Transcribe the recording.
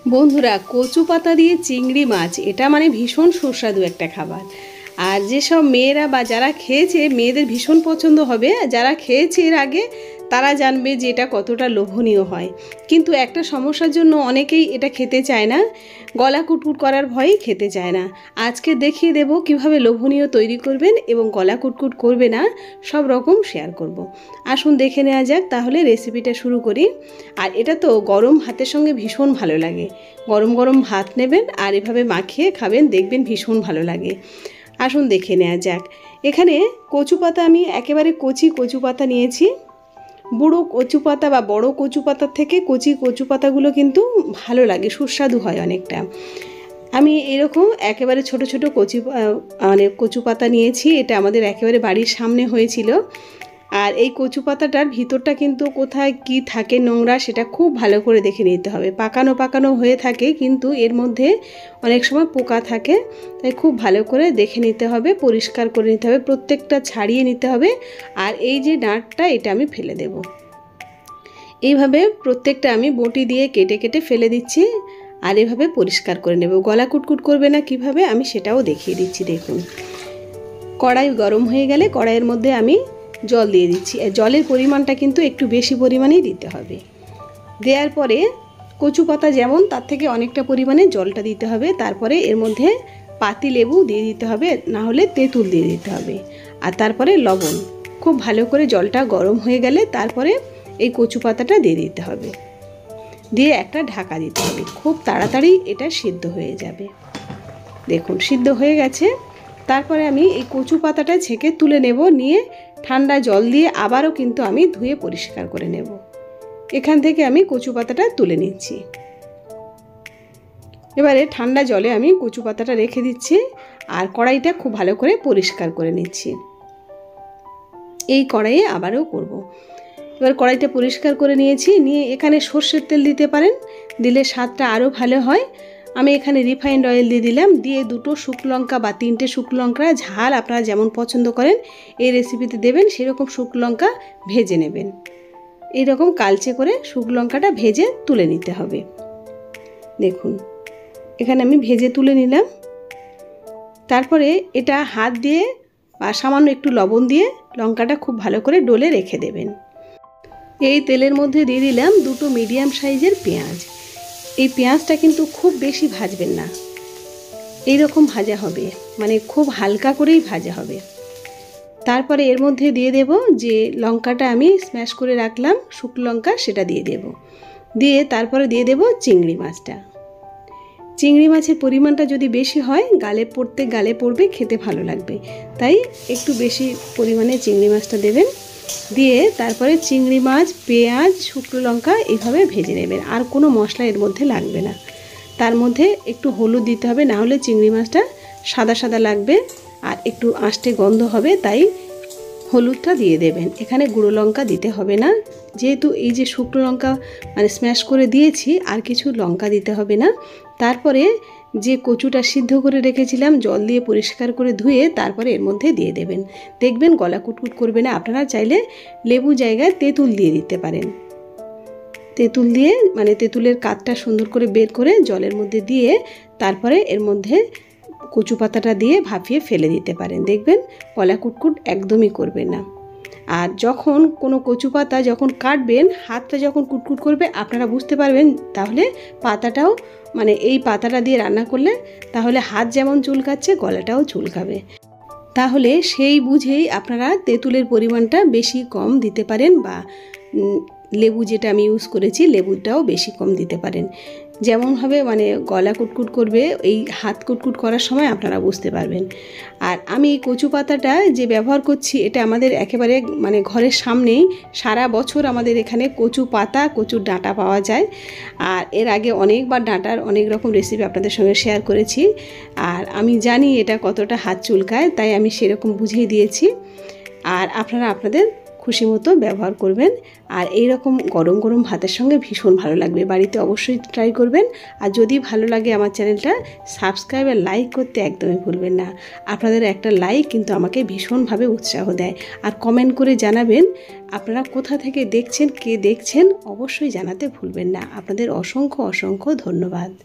বন্ধুরা, কচু পাতা দিয়ে চিংড়ি মাছ এটা মানে ভীষণ সুস্বাদু একটা খাবার। আর যেসব মেয়েরা বা যারা খেয়েছে মেয়েদের ভীষণ পছন্দ হবে। যারা খেয়েছে এর আগে তারা জানবে যে এটা কতটা লোভনীয় হয়। কিন্তু একটা সমস্যার জন্য অনেকেই এটা খেতে চায় না, গলা কুটকুট করার ভয়েই খেতে চায় না। আজকে দেখিয়ে দেব কিভাবে লোভনীয় তৈরি করবেন এবং গলা কুটকুট করবে না, সব রকম শেয়ার করব। আসুন দেখে নেওয়া যাক তাহলে রেসিপিটা শুরু করি। আর এটা তো গরম ভাতের সঙ্গে ভীষণ ভালো লাগে। গরম গরম ভাত নেবেন আর এভাবে মাখিয়ে খাবেন, দেখবেন ভীষণ ভালো লাগে। আসুন দেখে নেওয়া যাক। এখানে কচু পাতা আমি একেবারে কচি কচু পাতা নিয়েছি। বুড়ো কচু পাতা বা বড় কচু পাতার থেকে কচি কচু পাতাগুলো কিন্তু ভালো লাগে, সুস্বাদু হয় অনেকটা। আমি এরকম একেবারে ছোট ছোট কচু পাতা নিয়েছি। এটা আমাদের একেবারে বাড়ির সামনে হয়েছিল। আর এই কচু পাতাটার ভিতরটা কিন্তু কোথায় কি থাকে নোংরা সেটা খুব ভালো করে দেখে নিতে হবে। পাকানো পাকানো হয়ে থাকে কিন্তু এর মধ্যে অনেক সময় পোকা থাকে, তাই খুব ভালো করে দেখে নিতে হবে, পরিষ্কার করে নিতে হবে, প্রত্যেকটা ছাড়িয়ে নিতে হবে। আর এই যে ডাঁটটা এটা আমি ফেলে দেব। এইভাবে প্রত্যেকটা আমি বটি দিয়ে কেটে কেটে ফেলে দিচ্ছি আর এভাবে পরিষ্কার করে নেব। গলা কুটকুট করবে না কিভাবে আমি সেটাও দেখিয়ে দিচ্ছি। দেখুন, কড়াই গরম হয়ে গেলে কড়াইয়ের মধ্যে আমি জল দিয়ে দিচ্ছি। জলের পরিমাণটা কিন্তু একটু বেশি পরিমাণেই দিতে হবে। দেওয়ার পরে কচু পাতা যেমন তার থেকে অনেকটা পরিমাণে জলটা দিতে হবে। তারপরে এর মধ্যে পাতি লেবু দিয়ে দিতে হবে, না হলে তেঁতুল দিয়ে দিতে হবে। আর তারপরে লবণ। খুব ভালো করে জলটা গরম হয়ে গেলে তারপরে এই কচু পাতাটা দিয়ে দিতে হবে, দিয়ে একটা ঢাকা দিতে হবে। খুব তাড়াতাড়ি এটা সিদ্ধ হয়ে যাবে। দেখুন সিদ্ধ হয়ে গেছে। তারপরে আমি এই কচু পাতাটা ছেঁকে তুলে নেব, নিয়ে ঠান্ডা জল দিয়ে আবারও কিন্তু আমি ধুয়ে পরিষ্কার করে নেব। এখান থেকে আমি কচু পাতাটা তুলে নিচ্ছি। এবারে ঠান্ডা জলে আমি কচু পাতাটা রেখে দিচ্ছি আর কড়াইটা খুব ভালো করে পরিষ্কার করে নিচ্ছি। এই কড়াইয়ে আবারও করব। এবার কড়াইটা পরিষ্কার করে নিয়েছি, নিয়ে এখানে সর্ষের তেল দিতে পারেন, দিলে স্বাদটা আরও ভালো হয়। আমি এখানে রিফাইন্ড অয়েল দিয়ে দিলাম, দিয়ে দুটো শুকনো লঙ্কা বা তিনটে শুকনো লঙ্কা, ঝাল আপনারা যেমন পছন্দ করেন এই রেসিপিতে দেবেন সেরকম শুকনো লঙ্কা ভেজে নেবেন। এইরকম কালচে করে শুকনো লঙ্কাটা ভেজে তুলে নিতে হবে। দেখুন এখানে আমি ভেজে তুলে নিলাম। তারপরে এটা হাত দিয়ে বা সামান্য একটু লবণ দিয়ে লঙ্কাটা খুব ভালো করে ডলে রেখে দেবেন। এই তেলের মধ্যে দিয়ে দিলাম দুটো মিডিয়াম সাইজের পেঁয়াজ। এই পেঁয়াজটা কিন্তু খুব বেশি ভাজবেন না, এইরকম ভাজা হবে, মানে খুব হালকা করেই ভাজা হবে। তারপরে এর মধ্যে দিয়ে দেব যে লঙ্কাটা আমি স্ম্যাশ করে রাখলাম শুকনো লঙ্কা, সেটা দিয়ে দেব। দিয়ে তারপরে দিয়ে দেব চিংড়ি মাছটা। চিংড়ি মাছের পরিমাণটা যদি বেশি হয় গালে পড়বে, খেতে ভালো লাগবে, তাই একটু বেশি পরিমাণে চিংড়ি মাছটা দেবেন। দিয়ে তারপরে চিংড়ি মাছ, পেঁয়াজ, শুকনো লঙ্কা এইভাবে ভেজে নেবেন। আর কোনো মশলা এর মধ্যে লাগবে না। তার মধ্যে একটু হলুদ দিতে হবে, না হলে চিংড়ি মাছটা সাদা সাদা লাগবে আর একটু আঁশটে গন্ধ হবে, তাই হলুদটা দিয়ে দেবেন। এখানে গুঁড়ো লঙ্কা দিতে হবে না, যেহেতু এই যে শুকনো লঙ্কা মানে স্ম্যাশ করে দিয়েছি, আর কিছু লঙ্কা দিতে হবে না। তারপরে যে কচুটা সিদ্ধ করে রেখেছিলাম জল দিয়ে পরিষ্কার করে ধুয়ে তারপরে এর মধ্যে দিয়ে দেবেন। দেখবেন গলা কুটকুট করবে না। আপনারা চাইলে লেবু জায়গায় তেঁতুল দিয়ে দিতে পারেন। তেঁতুল দিয়ে মানে তেঁতুলের কাতটা সুন্দর করে বের করে জলের মধ্যে দিয়ে তারপরে এর মধ্যে কচু পাতাটা দিয়ে ভাপিয়ে ফেলে দিতে পারেন। দেখবেন গলা কুটকুট একদমই করবে না। আর যখন কোনো কচু পাতা যখন কাটবেন, হাতটা যখন কুটকুট করবে আপনারা বুঝতে পারবেন, তাহলে পাতাটাও মানে এই পাতাটা দিয়ে রান্না করলে তাহলে হাত যেমন চুলকাচ্ছে গলাটাও চুলকাবে। তাহলে সেই বুঝেই আপনারা তেঁতুলের পরিমাণটা বেশি কম দিতে পারেন, বা লেবু যেটা আমি ইউজ করেছি লেবুটাও বেশি কম দিতে পারেন। যেমনভাবে মানে গলা কুটকুট করবে, এই হাত কুটকুট করার সময় আপনারা বুঝতে পারবেন। আর আমি এই কচু পাতাটা যে ব্যবহার করছি এটা আমাদের একেবারে মানে ঘরের সামনেই, সারা বছর আমাদের এখানে কচু পাতা, কচুর ডাঁটা পাওয়া যায়। আর এর আগে অনেকবার ডাঁটার অনেক রকম রেসিপি আপনাদের সঙ্গে শেয়ার করেছি। আর আমি জানি এটা কতটা হাত চুলকায়, তাই আমি সেরকম বুঝিয়ে দিয়েছি। আর আপনারা আপনাদের খুশি মতো ব্যবহার করবেন। আর এই রকম গরম গরম ভাতের সঙ্গে ভীষণ ভালো লাগবে। বাড়িতে অবশ্যই ট্রাই করবেন। আর যদি ভালো লাগে আমার চ্যানেলটা সাবস্ক্রাইব আর লাইক করতে একদমই ভুলবেন না। আপনাদের একটা লাইক কিন্তু আমাকে ভীষণভাবে উৎসাহ দেয়। আর কমেন্ট করে জানাবেন আপনারা কোথা থেকে দেখছেন, কে দেখছেন, অবশ্যই জানাতে ভুলবেন না। আপনাদের অসংখ্য অসংখ্য ধন্যবাদ।